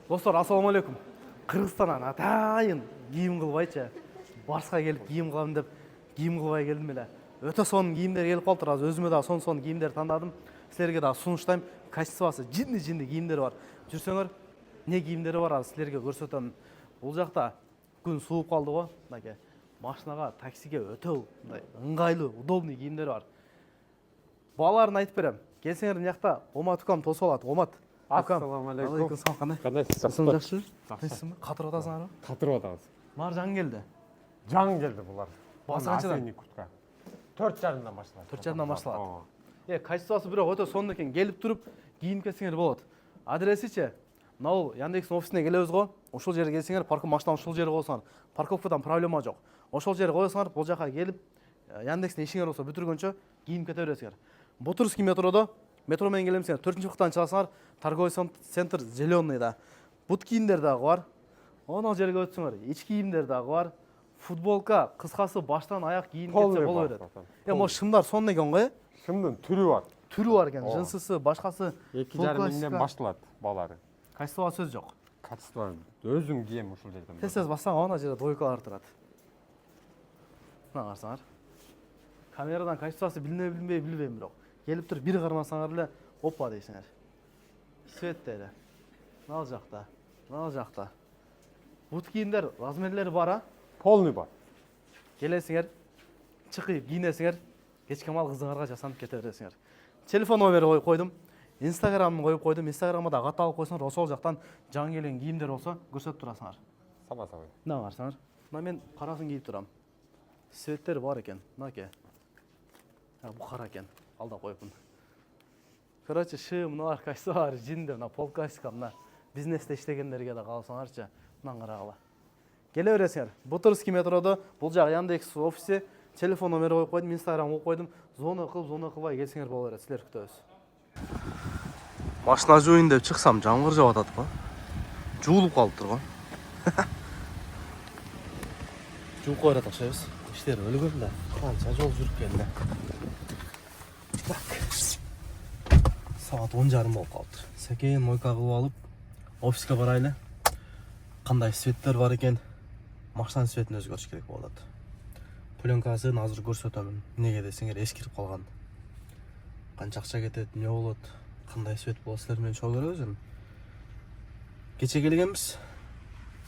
Достар, ассалаумалейкум. Қырғызстаннан атайын киім қылбайчы. Барысқа келіп киім қыламын деп киім қылбай келдім еле. Өте сонын киімдер келіп қалды. Аз өзіме да сон киімдер таңдадым. Сіздерге да сұныштаймын. Качествосы жинді киімдер бар. Жүрсеңер, не киімдері бар, аз сіздерге көрсетемін. Бұл жақта күн суып қалды ғой. Мынаке машинаға, таксиге өте ыңғайлы, удобный киімдер бар. Балаларын айтып берем. Келсеңер, мына жақта Омат укам тосып алады. Омат. Ассалаумалейкум. Қандай? Жақсы. Жақсы. Жақсы. Қатырып атасың ары? Қатырып атабыз. Мар жан келді. Жан келді бұлар. Басы қаншадан? Осенний куртка. 4,5-дан башлады. 4,5-дан башлады. Качествосы бирок өтө сонун экен. Келип туруп кийинип кетсеңер болот. Адресичи мынау Яндекстин офисине келебиз го. Ошол жерге келсеңер, паркинг машинаны ошол жерге койсоңор, парковкадан проблема жок. Ошол жерге койсоңор, бул жака келип Яндекстин ишиңер болсо бүтүргөнчө кийинип кете бересиңер. Бутырский метродо метро менен келемсиңер, 4-чы чыгасыңар, торговый центр Зеленыйда. Бут кийимдер дагы бар. Онал жерге өтсөңөр, ич кийимдер дагы бар. Футболка, кыскасы баштан аяк кийинип кетсе боло берет. Могу шымдар сонун экен го, Шымдын түрү бар. Түрү бар экен, жынсысы, башкасы 2,5 миңден башталат балары. Качествоға сөз жоқ. Качество өзүң кийем ушул жерден. Тез бассаң, ана жерде дойкалар турат. Мына карасаңар. Камерадан качествосы билинбейм бирок. Келип туруп бир кармасаңар эле опа дейсиңер. Свет эле. Мына жакта. Бут кийимдер размерлери бар, а? Полный бар. Келесиңер, чыкып кийинесиңер, кечке мал кызыңарга жасанып кете бересиңер. Телефон номери коюп койдум. Инстаграмын коюп койдум. Инстаграмга да кат алып койсоңор, ошол жактан жан келген кийимдер болсо көрсөтүп турасыңар. Саба-сабай. Мына карасаңар. Мына мен карасын кийип турам. Светтер бар экен. Мынаке. Бу кара экен. Алда коюпмун. Короче, мыналар качестволары жинде, мына полклассика, мына бизнесте иштегендерге да калсаңарчы, мынаны карагыла. Келе бересиңер. Бутырский метродо, бул жак Яндекс офиси, телефон номери коюп койдум, Инстаграм коюп койдум. Зона кылбай келсеңер боло берет, силер күтөбүз. Машина жууйн деп чыксам, жамгыр жаап атат го. Жуулуп калыптыр го. Жууп коерат окшойбуз. Иштер өлгөн да. Канча жол жүрүп келди. Так. Саат 10:30 болуп калыптыр. Секейин мойка кылып алып, офиске барайлы. Кандай светтер бар экен? Машинанын светин өзгөртүш керек болот. Пленкасын азыр көрсөтөмүн. Неге десеңер, эскирип калган. Канча акча кетет, эмне болот? Кандай свет болот, силер менен чогуу көрөбүз. Кече келгенбиз.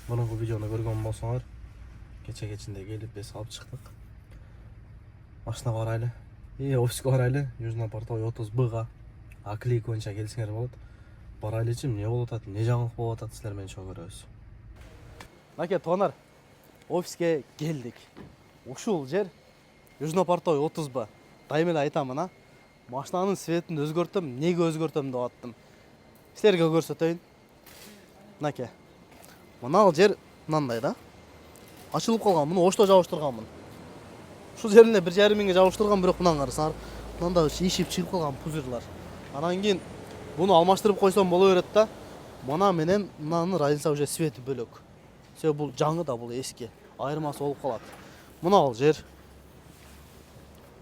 Мурунку видеону көргөн болсоңор, кечинде келип бес алып чыктык. Машинага барайлы. Офиске барайлы. Южный портой 30Б-га. Аклик боюнча келсеңер болот. Барайлычы, эмне болуп атат, эмне жаңылык болуп атат, силер менен чогуу көрөбүз. Наке, туугандар, офиске келдик. Ушул жер Южный портой 30Б. Дайым эле айтамын, а? Машинанын светин өзгөртөм, неге өзгөртөм деп аттым. Силерге көрсөтөйүн. Наке. Мына жер мындай да. Ачылып калган, муну ошто жабыштырганмын. Ушул жерине 1,5 миңге жабыштырган, бирок мынаны карасаңар, мында ишип чыгып калган пузырлар. Анан кийин буну алмаштырып койсом боло берет да. Мына менен мынанын разница уже свети бөлөк. Себеби бул жаңы да, бул эски. Айырмасы болуп калат. Мына ал жер.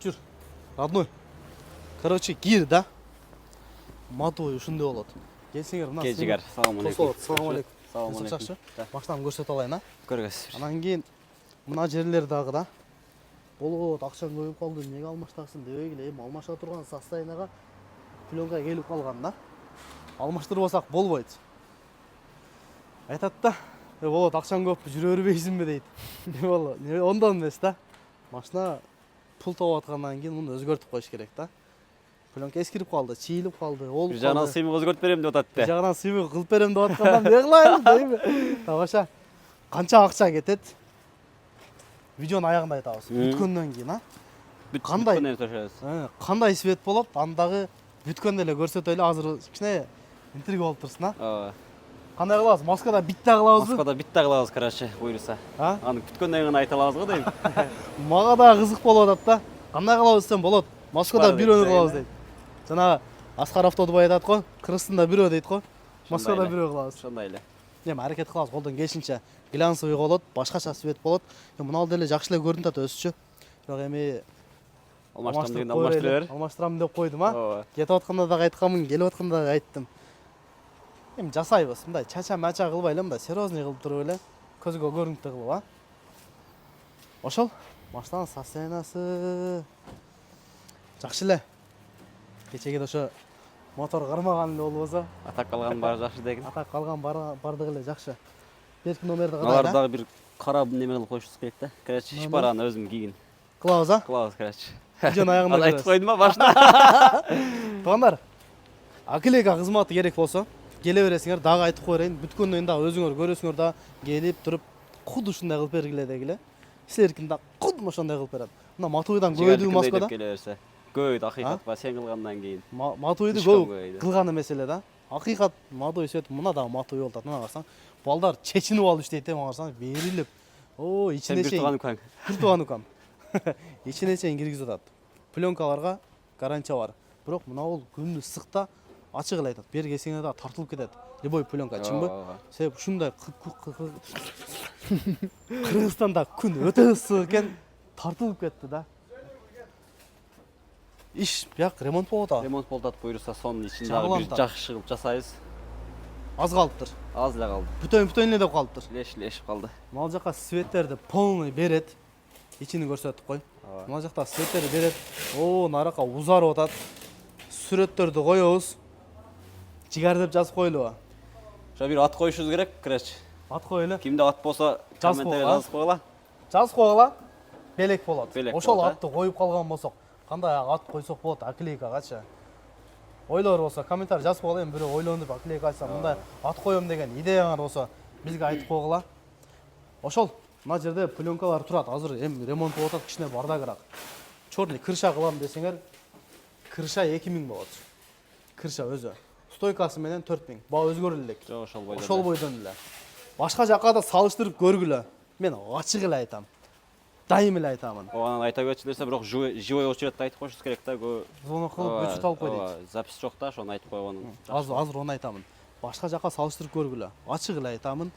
Жүр. Родной. Короче, кир да. Матуй ушундай болот. Келсеңер, мына Кечигер, салам алейкум. Салам алейкум. Салам алейкум. Машинаны көрсөтө алайын, а? Көргөзсүз. Анан кийин мына жерлер дагы да. Болот, акчаң көбөйүп калды, эмнеге алмаштырасың дебегиле, эми алмаша турган состоянияга пленка келип калган да. Алмаштырбасак болбойт. Айтат да, болот, акчаң көп, жүрө бербейсиңби дейт. Ондан эмес да. Машина пул таап аткандан кийин муну өзгөртүп коюш керек да. Пленка эскирип калды, чийилип калды, олуп калды. Бир жагынан сыймык өзгөртүп берем деп атат да. Бир жагынан сыймык кылып берем деп аткандан эмне кылайын дейби? Табаша. Канча акча кетет? Видеонун аягында айтабыз. Бүткөндөн кийин, а? Кандай свет болот? Андагы бүткөндө эле көрсөтөлү. Азыр кичине интрига болуп турсун, а? Ооба. Кандай кылабыз? Москвада битте кылабызбы? Москвада битте кылабыз, короче, буйруса. Аны бүткөндөн кийин айта алабыз го дейм. Мага да кызык болуп атат да. Кандай кылабыз десем болот. Москвада бирөөнү кылабыз дейт. Жана Аскар Автодбай айтат го, Кыргызстанда бирөө дейт го. Москвада бирөө кылабыз. Ошондой эле. Эми аракет кылабыз, колдон келишинче глянцевый болот, башкача свет болот. Мына деле жакшы эле көрүнүп атат өзүчө. Бирок эми алмаштырам деп койдум, а? Кетип атканда дагы айтканмын, келип атканда дагы айттым. Эми жасайбыз, мындай чача-мача кылбай эле, мындай серьезный кылып туруп эле, көзгө көрүнүктүү кылып, а. Ошол машинанын состояниясы жакшы эле. Кечеге ошо мотор кармаган эле болбосо, Атак калган баары жакшы деген. атак калган бардыгы эле жакшы. Берки номерди Алар кадай, дагы бир карап неме кылып коюшубуз керек да. Короче, шпараны өзүм кийгин. кылабыз, а? Кылабыз, короче. Видеонун аягында Аны айтып көрөбүз. койдум ба башында? Туугандар, Акилейка кызматы керек болсо, келе бересиңер, дагы айтып коерейин. Бүткөндөн кийин дагы өзүңөр көрөсүңөр да, келип туруп, куд ушундай кылып бергиле дегиле. Силеркин да куд ошондой кылып берет. Мына Матуйдан көйдү Москвада. Келе берсе. Көйдү акыйкат ба сен кылгандан кийин. Матуйду Слишком көп көйдү. кылганы меселе да. Акыйкат Матуй сөйтүп, мына дагы Матуй болуп атат. Мына карасаң, балдар чечинип алып иштейт, мына карасаң, берилип. О, Сен ичине бир тууган укаң. Бир тууган укам. Ичине чейин киргизип атат. Пленкаларга гарантия бар. Бирок мына бул күндү ысыкта ачык эле айтат. Бери келсеңер да тартылып кетет. Любой пленка, чынбы? Себеп ушундай Кыргызстанда күн өтө ысык экен, тартылып кетти да. Иш бияк ремонт болуп атат. Ремонт болуп атат буюрса сонун ичинде Чагылам бир да. жакшы кылып жасайбыз. Аз калыптыр. Аз эле калды. Бүтөн эле деп калыптыр. Лешип калды. Мал жака светтерди полный берет. Ичини көрсөттүк кой. Мына жакта светтерди берет. О, наракка узарып атат. Сүрөттөрдү коебуз. Жигар деп жазып коелуба. Ошо бир ат коюшубуз керек, короче. Ат коелу. Кимде ат болсо комментарийге жазып койгула. Жазып койгула. Белек болот. Белек Ошол болот, атты коюп калган болсок, кандай ат койсок болот Акилейкагачы. Ойлор болсо комментарий жазып койгула, эми бирөө ойлонуп Акилейка айтса, мындай ат коем деген идеяңар болсо бизге айтып койгула. Ошол мына жерде пленкалар турат. Азыр эми ремонт болуп атат, кичине бардагыраак. Чёрный крыша кылам десеңер, крыша 2000 болот. Крыша өзү. Стойкасы менен 4000. Баа өзгөрүлө элек. Жок, ошол бойдон. Ошол бойдон эле. Башка жакка да салыштырып көргүлө. Мен ачык эле айтам. Дайым эле айтамын. Анан айта кетчү нерсе, бирок живой очередти айтып коюшубуз керек да. Зона кылып өчүт алып кой дейт. Запись жок да, ошону айтып койгонун. Азыр оны айтамын. Башка жакка салыштырып көргүлө. Ачык эле айтамын.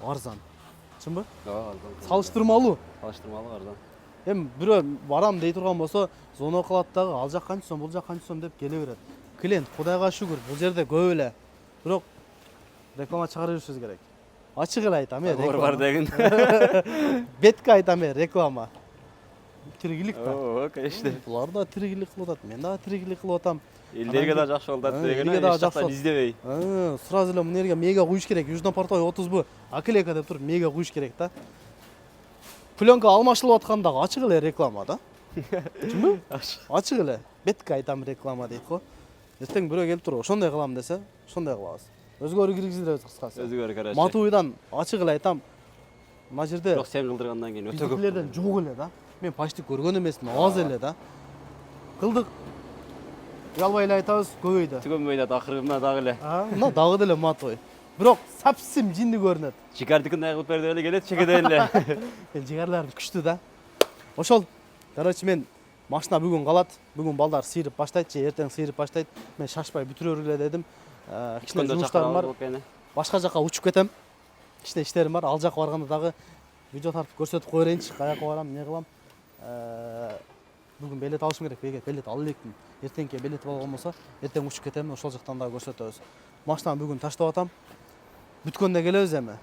Арзан. Чынбы? Салыштырмалуу. Салыштырмалуу арзан. Эми бирөө барам дей турган болсо, зона кылат дагы, ал жак канча сом, бул жак канча сом деп келе берет. Клиент Кудайга шүгүр, бул жерде көп эле. Бирок реклама чыгара беришибиз керек. Ачык эле айтам, Оор бар деген. Бетке айтам, реклама. Тиригилик да. Оо, конечно. Булар да тиригилик кылып атат, мен дагы тиригилик кылып атам. Элдерге да жакшы болуп атат деген. Элге дагы жакшы жактан издебей. Сразу эле мына жерге мега куюш керек. Южно-Портовый 30 Акилейка деп туруп мега куюш керек да. Пленка алмашылып атканда ачык эле реклама да. Чынбы? Ачык эле. Бетке айтам реклама дейт го. Эртең бирөө келип туруп ошондой кылам десе, ошондой кылабыз. Өзгөрүү киргизебиз кыскасы. Өзгөрү короче. Матуйдан ачык эле айтам. Мына жерде Бирок сен кылдыргандан кийин өтө көп. Биздикилерден жок эле да. Мен почти көргөн эмесмин, аз эле да. Кылдык. Уялбай эле айтабыз, көбөйдү. Түгөнбөй да акыры мына дагы эле. Мына дагы деле Матуй. Бирок совсем жинди көрүнөт. Жигардыкын кылып берди эле келет, чекеден эле. Мен жигарларым күчтүү да. Ошол. Короче, мен машина бүгүн калат. Бүгүн балдар сыйрып баштайт, же эртең сыйрып баштайт. Мен шашпай бүтүрөр эле дедим. Кичине жумуштарым бар. Башка жакка учуп кетем. Кичине иштерим бар. Ал жакка барганда дагы видео тартып көрсөтүп коерейинчи. Каяка барам, эмне кылам. Бүгүн билет алышым керек. Билет ала элекмин. Эртеңке билет болгон болсо, эртең учуп кетем. Ошол жактан дагы көрсөтөбүз. Машинаны бүгүн таштап атам. Бүткөндө келебиз эми.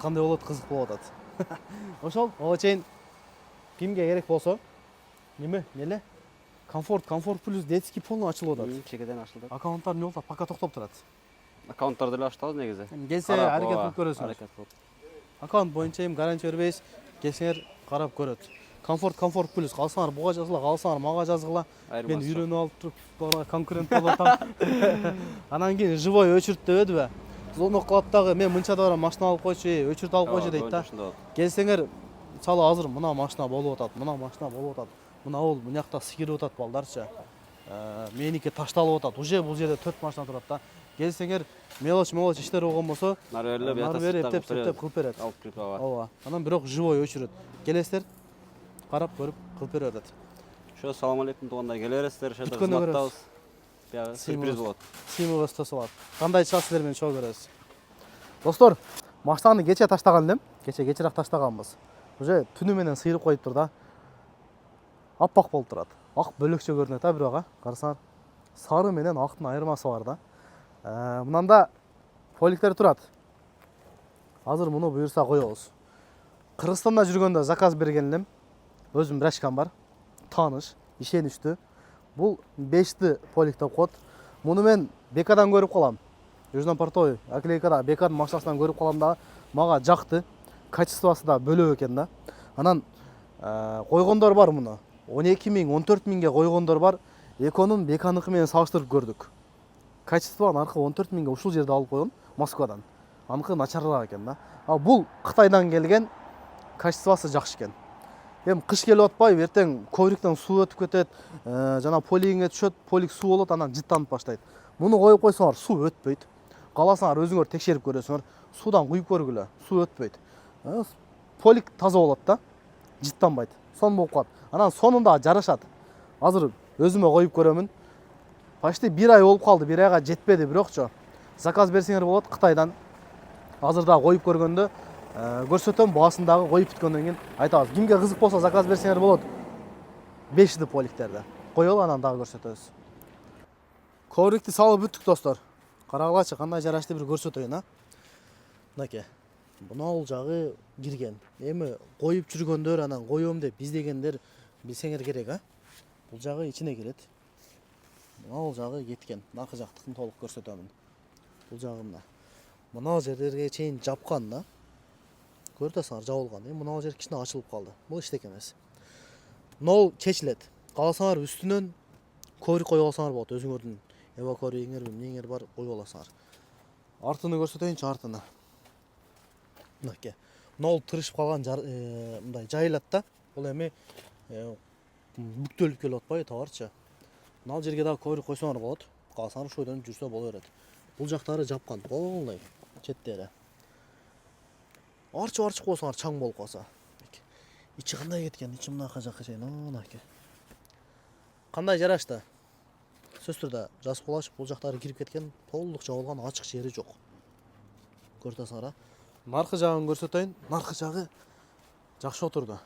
Кандай болот, кызык болуп атат. Ошол, ого чейин кимге керек болсо, неле? Комфорт плюс детский полный ачылып атат. Чекеден ачылды. Аккаунттар эмне болуп атат? Пока токтоп турат. Аккаунттарды эле ачтабыз негизи. Келсе аракет кылып көрөсүңөр. Аракет кылып. Аккаунт боюнча эми гарантия бербейбиз. Келсеңер карап көрөт. Комфорт плюс калсаңар буга жазгыла, калсаңар мага жазгыла. Мен үйрөнүп алып туруп конкурент болуп атам. Анан кийин живой очередь дебедиби? Зона кылаттагы мен мынчада барам, машина алып койчу, очередь алып койчу дейт да. Келсеңер, мисалы азыр мына машина болуп атат, мына машина болуп атат. Мына ол мына жакта сыйрып атат балдарчы. Меники ташталып атат. Уже бул жерде 4 машина турат да. Келсеңер, мелочь иштер болгон болсо, нары бери эптеп кылып берет. Алып кирип ала. Ооба. Анан бирок живой очередь. Келесиздер, карап көрүп кылып бере берет. Ошо салам алейкум туугандар, келе бересиздер, ошо Бүткөндө кызматтабыз. Баягы сюрприз болот. Символ тосулат. Кандай чыгат силер менен чогуу көрөбүз. Достор, машинаны кече таштаган элем. Кечерээк таштаганбыз. Уже түнү менен сыйрып коюптур да. Аппак болуп турат. Ак бөлөкчө көрүнөт бирок карасаңар. Сары менен актын айырмасы бар да. Мындан да поликтер турат. Азыр муну буюрса коебуз. Кыргызстанда жүргөндө заказ берген элем. Өзүм брачкам бар. Тааныш, ишеничтүү. Бул 5 полик деп коет. Муну мен БКдан көрүп калам. Южнопортовый оклейкада БКдын машинасынан көрүп калам да, мага жакты. Качествосы да бөлөк экен да. Анан койгондор бар муну. 12 миң, 14 миңге койгондор бар. Эконун БКныкы менен салыштырып көрдүк. Качество аныкы 14 миңге ушул жерде алып койгон Москвадан. Аныкы начарыраак экен да. А бул Кытайдан келген, качествосы жакшы экен. Эми кыш келип атпайбы, эртең ковриктен суу өтүп кетет, жана полигиңе түшөт, полик суу болот, анан жыттанып баштайт. Муну коюп койсоңор суу өтпөйт. Кааласаңар өзүңөр текшерип көрөсүңөр, суудан куюп көргүлө, суу өтпөйт. Полик таза болот да, жыттанбайт. Сон болуп калат. Анан сонунда жарашат. Азыр өзүмө коюп көрөмүн. Почти 1 ай болуп калды, 1 айга жетпеди, бирокчу заказ берсеңер болот Кытайдан. Азыр да коюп көргөндө көрсөтөм, баасындагы коюп бүткөндөн кийин айтабыз. Кимге кызык болсо заказ берсеңер болот. 5 поликтерди. Коелу, анан дагы көрсөтөбүз. Коврикти салып бүттүк достор. Карагылачы кандай жарашты бир көрсөтөйүн, а. Мынакей. Бунал жагы кирген. Эми коюп жүргөндөр, анан коём деп издегендер билсеңер керек, а. Бул жагы ичине кирет. Бунал жагы кеткен. Наркы жактыкын толук көрсөтөмүн. Бул жагында. Мына жерлерге чейин жапкан да. Көрүп атасыңар, жабылган. Мына жер кичине ачылып калды. Бул иштек эмес. Мынау чечилет. Кааласаңар үстүнөн коврик коюп алсаңар болот. Өзүңөрдүн эвакуариеңер, эмнеңер бар, коюп аласыңар. Артыны көрсөтөйүнчү, артыны. Мынакей. Мынау тырышып калган мындай жайылат да. Бул эми бүктөлүп келип атпайбы, товарчы. Мына жерге дагы коврик койсоңор болот. Кааласаңар ошол жерден жүрсө боло берет. Бул жактары жапкан, полный четтери. Арчып койсоңор чаң болуп калса. Ичи кандай кеткен, ичи мынакы жакка чейин, мынакей. Кандай жарашты? Сөз түрдө жазып коелачы, бул жактары кирип кеткен, толук жабылган, ачык жери жок. Көрүп атасыңар, а? Наркы жагын көрсөтөйүн. Наркы жагы жакшы отурду.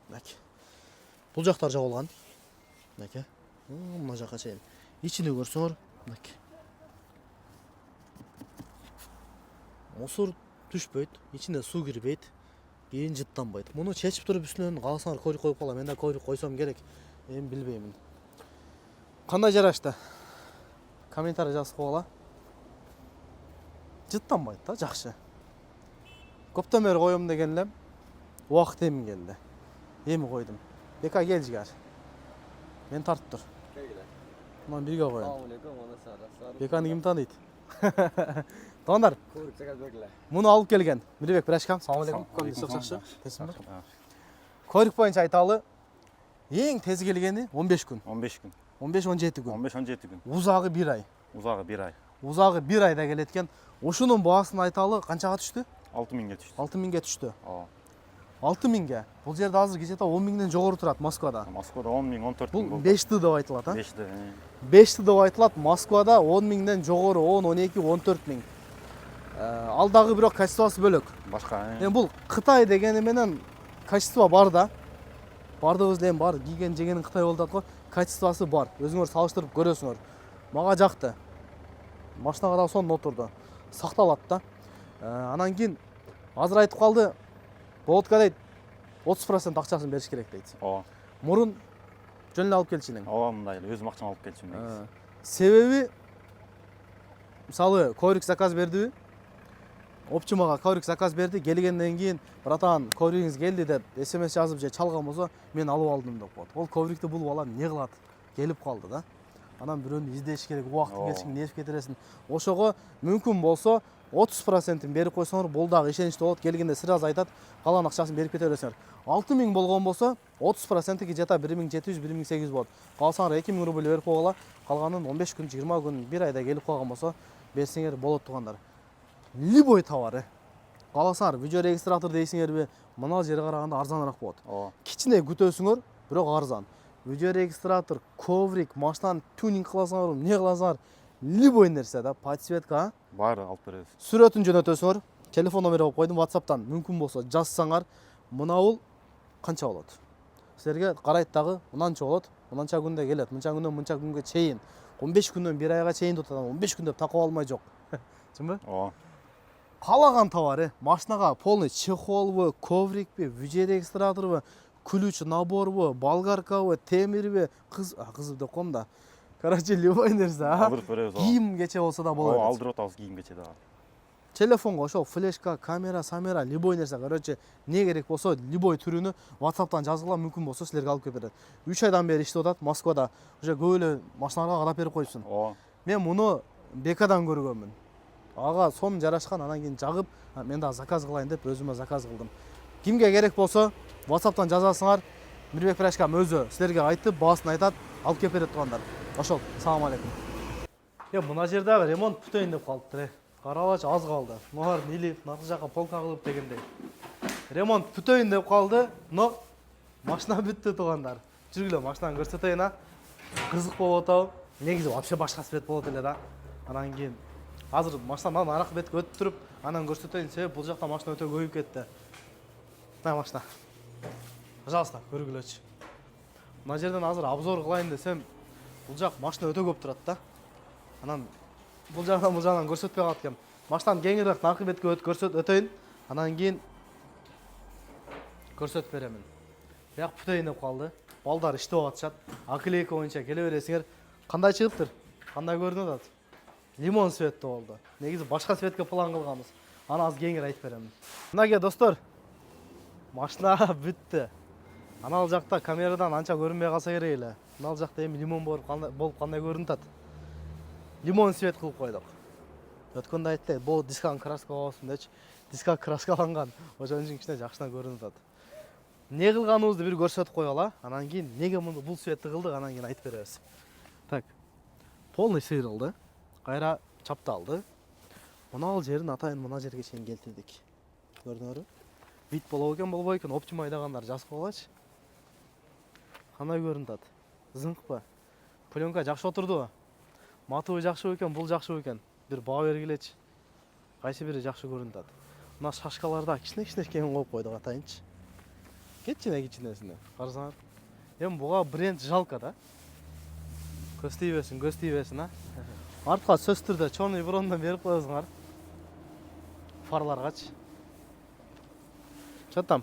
Мынакей. Бул жактар жабылган. Мынакей. Мына жакка чейин. Ичини көрсөңөр, мынакей. Мусор түшпөйт, ичине суу кирбейт, кийин жыттанбайт. Муну чечип туруп үстүнөн кааласаңар коврик коюп калам. Мен да коврик койсом керек. Эми билбеймин. Кандай жарашты? Комментарий жазып койгула. Жыттанбайт да, жакшы. Көптөн бери коем деген элем. Убакыт эми келди. Эми койдум. Бека кел жигер. Мен тартып тур. Мына бирге коеюн. Assalomu alaykum. Беканы ким тааныйт? Туугандар. Коврик заказ бергиле. Муну алып келген. Мирбек брачкам. Assalomu alaykum. Көбүнчө жакшы. Тесимби? Коврик боюнча айталы. Эң тез келгени 15 күн. 15 күн. 15-17 күн. 15-17 күн. Узагы 1 ай. Узагы 1 ай. Узагы 1 айда келет экен. Ушунун баасын айталы канчага түштү? 6000ге түштү. 6000ге түштү. Ооба. 6000ге. Бул жерде азыр кечете 10 миңден жогору турат Москвада. Москвада 10 миң, 14 миң Бул болду. 5 деп айтылат, а? 5 5 деп айтылат. Москвада 10 миңден жогору 10, 12, 14 миң. Ал дагы бирок качествосы бөлөк. Башка. Эми бул Кытай дегени менен качество бар да. Бардыгыбыз эми бар, кийген жегенин Кытай болуп атат го. Качествосы бар. Өзүңөр салыштырып көрөсүңөр. Мага жакты. Машинага дагы сонун отурду. Сакталат да. Анан кийин азыр айтып калды. Болотка дейт 30% акчасын бериш керек дейт. Ооба. Мурун жөн эле алып келчүнүң. Ооба, мындай эле өзүм акчама алып келчүмүн. Себеби мисалы коврик заказ бердиби? Опчумага коврик заказ берди, келгенден кийин братан, ковригиңиз келди деп SMS жазып же чалган болсо, мен алып алдым деп коет. Ол коврикти бул бала эмне кылат? Келип калды да. Анан бирөөнү издеш керек, убакыты келсин, нешип кетиресиң. Ошого мүмкүн болсо 30%-ин берип койсоңор, бул дагы ишеничтүү болот. Келгенде сразу айтат, калган акчасын берип кете бересиңер. 6000 болгон болсо 30%-ки жата 1700, 1800 болот. Калсаңар 2000 рубль берип койгула, калганын 15 күн, 20 күн, 1 айда келип калган болсо берсеңер болот туугандар. Любой товары. Каласаңар видео регистратор дейсиңерби, мына жери караганда арзаныраак болот. Ооба. Кичине күтөсүңөр, бирок арзан. Видео регистратор, коврик, машинаны тюнинг кыласыңар, эмне кыласыңар, любой нерсе да, подсветка, Баары алып беребиз. сүрөтүн жөнөтөсүңөр, телефон номери коюп койдум, WhatsApp'тан мүмкүн болсо жазсаңар, мына бул канча болот? Силерге карайт дагы, мынанча болот, мынанча күндө келет, мынча күндөн мынча күнгө чейин, 15 күндөн 1 айга чейин турат, 15 күн деп такып алмай жок. Чынбы? Ооба. Қалаған товар, машинаға полный чехол, коврик, вижер экстратор, ключ набор, болгарка, темір, қызы да қомда. Короче, любой нәрсе, Алдырып беребиз. киім кече болса да болады. Алдырып атабыз кийим-кече дагы. Телефонға ошол флешка, камера, самера, любой нәрсе, короче, не керек болса, любой түріні WhatsApp-тан жазғыла мүмкін болса, сілерге алып кеп береді. 3 айдан бері иштеп атат, Москвада. Уже көйлі машиналарға қарап беріп қойыпсың. Ооба. Мен мұны бекадан көргөнмүн. Аға соны жарашқан, анан кейін жағып, мен да заказ қылайын деп өзіме заказ қылдым. Кимге керек болса, WhatsApp-тан жазасыңар. Мирбек Прашкам өзі сілерге айтып, басын айтат, алып кеп берет туғандар. Ошол, салам алейкум. Мына жердегі ремонт бүтөйүн деп калыптыр. Каралач аз қалды. Мынар нелеп, наркы жаққа полка кылып дегендей. Ремонт бүтөйүн деп қалды, но машина бүтті туғандар. Жүргүлө машинаны көрсөтөйүн, а. Кызык болуп атабы. Негизи вообще башка свет болот эле да. Анан кейін азыр машинадан аракы бетке өтүп туруп, анан көрсөтөйүн, себеп бул жакта машина өтө көбөйүп кетти. Мына машина. Пожалуйста, көргүлөчү. Мына жерден азыр обзор кылайын десем, бул жак машина өтө көп турат да. Анан бул жагынан көрсөтпөй калат экен. Машинаны кеңирээк наркы бетке өтөйүн, анан кейін көрсөтүп беремин. Бияк бүтөйүн деп калды. Балдар иштеп атышат. Аклейка боюнча келе бересиңер. Кандай чыгыптыр? Кандай көрүнүп атат? Лимон цветте болду. Негизи башка цветке план кылганбыз. Аны аз кеңири айтып беремин. Мынаке достор, машина бүттү. Анал жакта камерадан анча көрүнбөй калса керек эле. Анал жакта эми лимон болуп кандай көрүнүп атат? Лимон цвет кылып койдук. Өткөндө айтты, бул дискан краска болсун дечи. Диска краскаланган. Ошон үчүн кичине жакшына көрүнүп атат. Не кылганыбызды бир көрсөтүп коелу, анан кийин неге бул цветти кылдык, анан кийин айтып беребиз. Так. Полный сыйрылды. Кайра чапталды. Мына жерин атайын мына жерге чейин келтирдик. Көрдүңөрбү? Вид болобу экен, болбой экен, оптим айдагандар жазып койгулачы. Кандай көрүнүп атат? Зыңкпы? Пленка жакшы отурдубу? Матыбы жакшы экен, бул жакшы экен. Бир баа бергилечи. Кайсы бири жакшы көрүнүп атат? Мына шашкаларда кичине кең коюп койдук атайынчы. Кичинесине. Карасаңар. Эми буга бренд жалко да. Көз тийбесин, а. Артка сөз түрдө чорный брондан берип коесуңар. Фарларгачы. Чо там?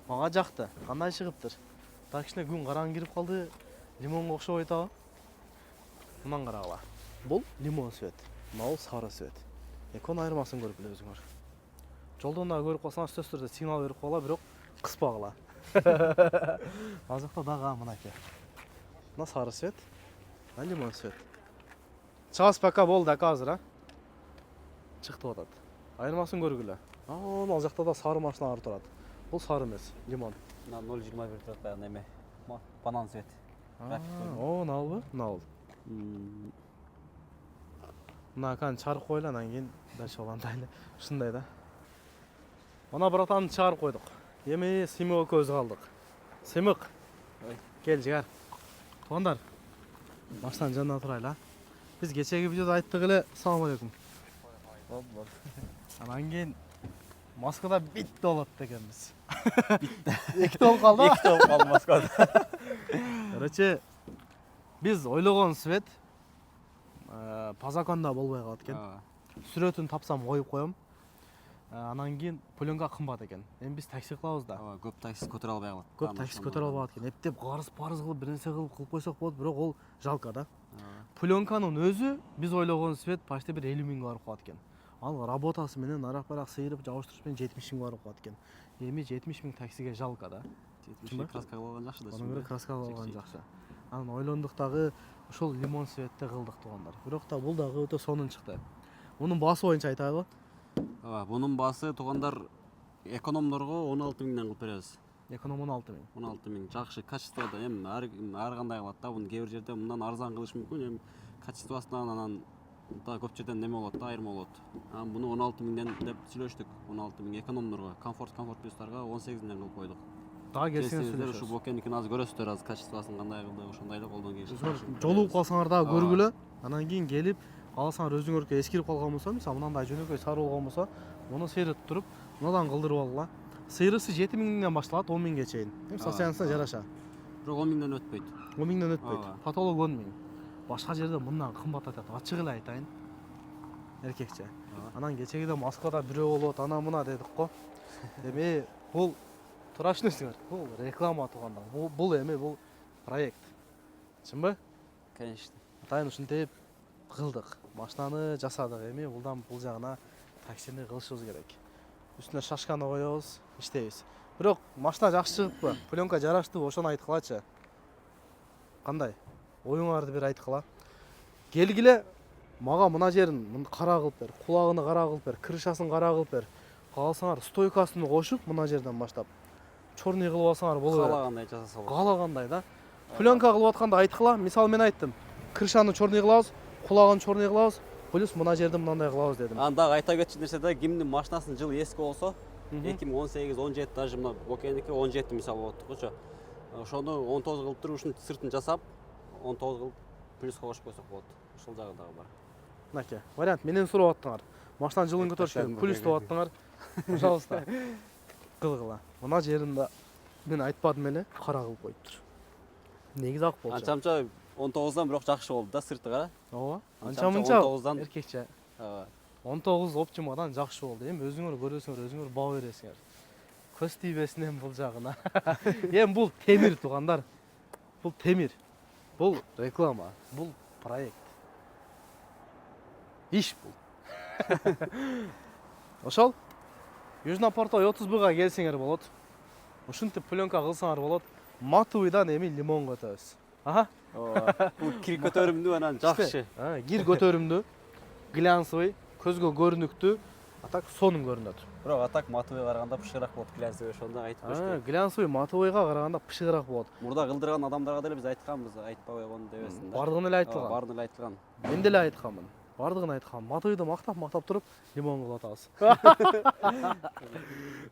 Мага жакты. Кандай чыгыптыр? Так кичине күн караң кирип калды. Лимонго окшоп атабы? Мындан карагыла. Бул лимон цвет. Мына сары цвет. Экөөнүн айырмасын көрүп биле өзүңөр. Жолдон да көрүп калсаңар сөз түрдө сигнал берип койгула, бирок кыспагыла. Ал жакта дагы мынакей. Мына сары цвет, мына лимон цвет. Чыгасы пока болду ака азыр, а? Чыктып атат. Айырмасын көргүлө. Ал жакта да сары машиналар турат. Бул сары эмес, лимон. Мына 0.21 турат баягы неме. Банан цвет. О, налбы? Нал. Мына аканы чыгарып койлу, анан кийин дальше улантайлы. Ушундай да. Мына братанды чыгарып койдук. Эми Симик экөөбүз калдык. Симик. Кел жигар. Туугандар. Баштан жанына турайлы, а? Биз кечеги видеодо айттык эле, салам алейкум. Анан кийин Москвада битте болот дегенбиз. Битте. Экте болуп калды. Экте болуп калды Москвада. Короче, биз ойлогон свет по законда болбой калат экен. Сүрөтүн тапсам коюп коем. Анан кийин пленка кымбат экен. Эми биз такси кылабыз да. Көп такси көтөрө албай калат. Көп такси көтөрө албайт экен. Эптеп парыз кылып, бир нерсе кылып койсок болот, бирок ол жалко да. Пленканын өзү биз ойлогон свет почти бир 50 миңге барып калат экен. Ал работасы менен арак-барак сыйрып, жабыштырыш менен 70 миңге барып калат экен. Эми 70 миң таксиге жалко да. 70 миң краска кылган жакшы да. Аны краска кылган жакшы. Анан ойлондук дагы ошол лимон цветте кылдык туугандар. Бирок да бул дагы өтө сонун чыкты. Мунун баасы боюнча айтайлы. Бунун баасы туугандар экономдорго 16 миңден кылып беребиз. Эконом 16 миң. 16 миң. Жакшы качествода, эми ар кандай кылат да. Буну кээ бир жерде мындан арзан кылыш мүмкүн, эми качествосунан анан да көп жерден неме болот да, айырма болот. Анан буну 16 миңден деп сүйлөштүк. 16 миң экономдорго, комфорт плюстарга 18 миңден кылып койдук. Дагы келсеңиз сүйлөшөбүз. Ушу блокеникин азыр көрөсүздөр, азыр качествосын кандай кылды, ошондой да колдон келишип. Жолугуп калсаңар дагы көргүлө. Анан кийин келип, калсаңар өзүңөргө эскирип калган болсо, мисалы мындай жөнөкөй сары болгон болсо, муну сыйрытып туруп, мындан кылдырып алгыла. Сыйрысы 7 миңден башталат 10 миңге чейин. Состояниесине жараша. Бирок 10 миңден өтпөйт. 10 миңден өтпөйт. Потолок 10 миң. Башка жерде мындан кымбат атат. Ачык эле айтайын. эркекче. Анан кечеги Москвада бирөө болот, ана мына дедик го. Эми бул туура түшүнөсүңөр. Бул реклама тууганда. Бул эми бул проект. Чынбы? Конечно. Атайын ушинтип кылдык. Машинаны жасадык. Эми бул жагына таксини кылышыбыз керек. Үстүнө шашканы коебуз, иштейбиз. Бирок машина жакшы чыгыппы? Пленка жараштыбы? Ошону айткылачы. Кандай? Оюңарды бир айткыла. Келгиле мага мына жерин кара кылып бер, кулагын кара кылып бер, крышасын кара кылып бер. Кааласаңар стойкасын кошуп мына жерден баштап чорный кылып алсаңар болот. Каалагандай жасаса болот. Каалагандай да. Пленка кылып атканда айткыла. Мисалы мен айттым. Крышаны чорный кылабыз, кулагын чорный кылабыз, плюс мына жерди мындай кылабыз дедим. Анда айта кетчү нерсе да, кимдин машинасынын жылы эски болсо, 2018-17 даже мына Бокеники 17 мисалы болот гочо. Ошону 19 кылып туруп ушунун сыртын жасап, 19 кылып плюска кошуп койсок болот. Ошол жагы дагы бар. Мынакей вариант менен сурап аттыңар. Машинанын жылын көтөрүшкө плюс деп аттыңар. Пожалуйста. Кылгыла. Мына жеринде мен айтпадым эле, кара кылып коюптур. Негизи ак болчу. Анча 19дан бирок жакшы болду да сырты кара. Ооба. Анча Анча 19-дан эркекче. 19 оптимадан жакшы болду. Эми өзүңөр көрөсүңөр, өзүңөр баа бересиңер. Көз тийбесин эми бул жагына. Эми бул темир туугандар. Бул темир. Бул реклама. Бул проект. Иш бул. Ошол Южнопортой 30Бга келсеңер болот. Ушинтип пленка кылсаңар болот. Матуйдан эми лимон көтөбүз. Аха. Бул кир көтөрүмдүү анан жакшы. Кир көтөрүмдүү, глянцевый, көзгө көрүнүктүү, атак сонун көрүнөт. Бирок атак матовыйга караганда пышыгыраак болот, глянцевый ошондо айтып коюш. Глянцевый матовыйга караганда пышыгыраак болот. Мурда кылдырган адамдарга деле биз айтканбыз, айтпай койгон дебесин да. Бардыгын эле айтылган. Бардыгын эле айтылган. Мен деле айтканмын. Бардыгын айткам. Матовыйды мактап туруп, лимон кылып атабыз.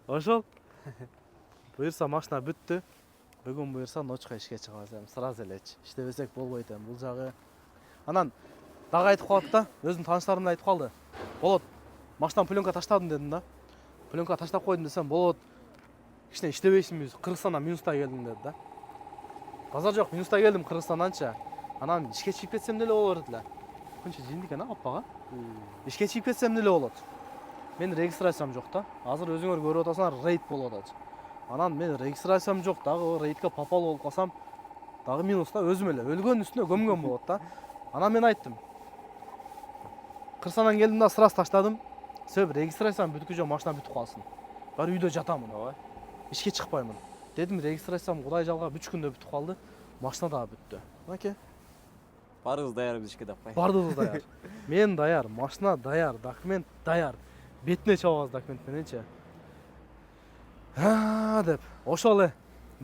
Ошол. Буюрса машина бүттү. Бүгүн буюрса ночко ишке чыгабыз эми сразу элечи. Иштебесек болбойт эми бул жагы. Анан дагы айтып калат да, өзүнүн тааныштарым да айтып калды. Болот. Машинаны пленка таштадым дедим да. Пленка таштап койдум десем, болот. Кичине иштебейсиңби? Кыргызстандан минуста келдим деди да. Базар жок, минуста келдим Кыргызстанданчы. Анан ишке чыгып кетсем деле боло берди эле. Күнчө жиндик эне аппага. Ишке чыгып кетсем деле болот. Мен регистрациям жок да. Азыр өзүңөр көрүп атасыңар, рейд болуп атат. Анан мен регистрациям жок, дагы рейдке попал болуп калсам, дагы минуста өзүм эле өлгөн үстүнө көмгөн болот да. Анан мен айттым. Кыргызстандан келдим да сразу таштадым. Себеби регистрациям бүткүчө машина бүтүп калсын. Бары үйдө жатамын, ооба. Ишке чыкпаймын. Дедим регистрациям Кудай жалгап 3 күндө бүтүп калды. Машина дагы бүттү. Мынакей. Барыбыз даяр ишке деп кой. Бардыгыбыз даяр. Мен даяр, машина даяр, документ даяр. Бетине чабабыз документ мененчи. Деп. Ошол эле.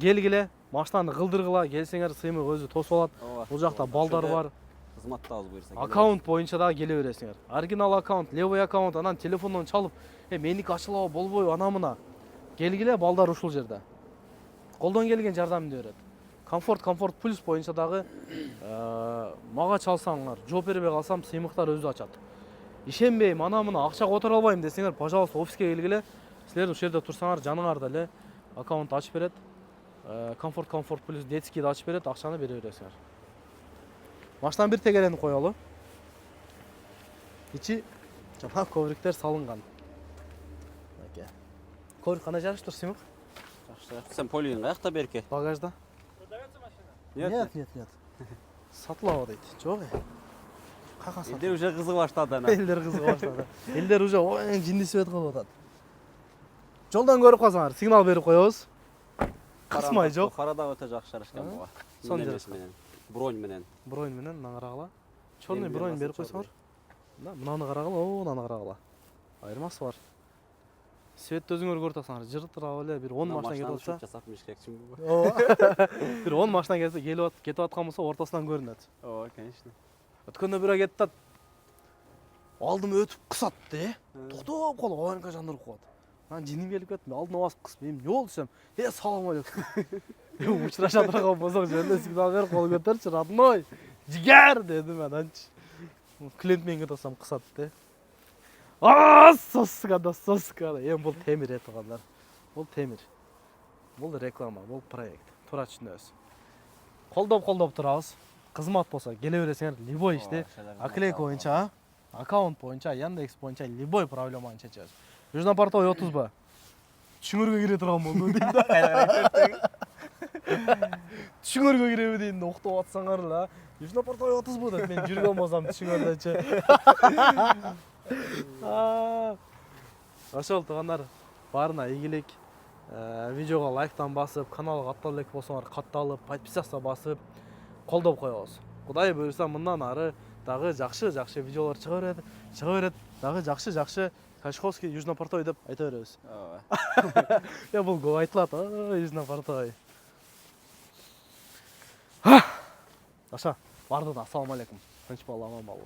Келгиле, машинаны кылдыргыла, келсеңер сыймык өзү тосуп алат. Бул жакта балдар бар. Кызматтабыз буюрса. Аккаунт боюнча дагы келе бересиңер. Оригинал аккаунт, левый аккаунт, анан телефондон чалып, меники ачылабы болбойбу ана мына. Келгиле, балдар ушул жерде. Колдон келген жардамды берет. Комфорт плюс боюнча дагы мага чалсаңар, жооп бербей калсам сыймыктар өзү ачат. Ишенбейм, ана мына акча которо албайм десеңер, пожалуйста, офиске келгиле. Силер ушул жерде турсаңар, жаныңарда эле аккаунт ачып берет. Комфорт плюс детскийди ачып берет, акчаны бере бересиңер. Машинанын бир тегерени коелу. Ичи жана ковриктер салынган. Мынакей. Коврик кандай жарыштыр, сыймык? Жакшы. Сен полиин каякта берке? Багажда. Продается Нет. машина? Нет. Сатылабы дейт. Жок. Кака сатылабы? Элдер уже кызык баштады ана. Элдер кызык баштады. Элдер уже ой жинди свет кылып атат. Жолдон көрүп калсаңар, сигнал берип коебуз. Кысмай жок. Карада өтө жакшы жарышкан буга. Сон жарышкан. Бронь менен. Бронь менен мына карагыла. Чорный бронь берип койсоңор. Мынаны карагыла, мынаны карагыла. Айырмасы бар. Светти өзүңөр көрүп атасыңар, жыртырап эле бир 10 машина кетип атса. Жасап миш керекчимби? Ооба. Бир 10 машина кетип аткан болсо ортосунан көрүнөт. Ооба, конечно. Өткөндө бирөө кетип атат. Алдым өтүп кысатты, токтоп калып, аванка жандырып коет. Мен жиним келип кеттим, алдына басып кысып, эми не болду десем, салам алейкум. Учраша турган болсоң жөнүндө сигнал берип, кол көтөрчү, родной. Жигер дедим ананчы. Клиент менен кетип атсам кысатты. Соска. Эми бул темир этигандар. Бул темир. Бул реклама, бул проект. Туура түшүнөбүз. Колдоп турабыз. Кызмат болсо келе бересиңер, любой ишти. Оклейка боюнча, аккаунт боюнча, Яндекс боюнча любой проблеманы чечебиз. Южнопортовый 30 ба? Түшүңөргө кире турган болду дейм да. Түшүңөргө киреби дейм да, уктап атсаңар эле. Южнопортовый 30 ба деп мен жүргөн болсам түшүңөрдөчү. Ошол туугандар, баарына ийгилик. Видеого лайктан басып, каналга каттала элек болсоңор катталып, подписаться басып, колдоп коебуз. Кудай буйруса мындан ары дагы жакшы видеолор чыга берет. Дагы жакшы Кашковский, Южнопортовый деп айта беребиз. Я бул көп айтылат, Южнопортовый. Аша, бардыгына ассаламу алейкум. Тынч бол, аман бол.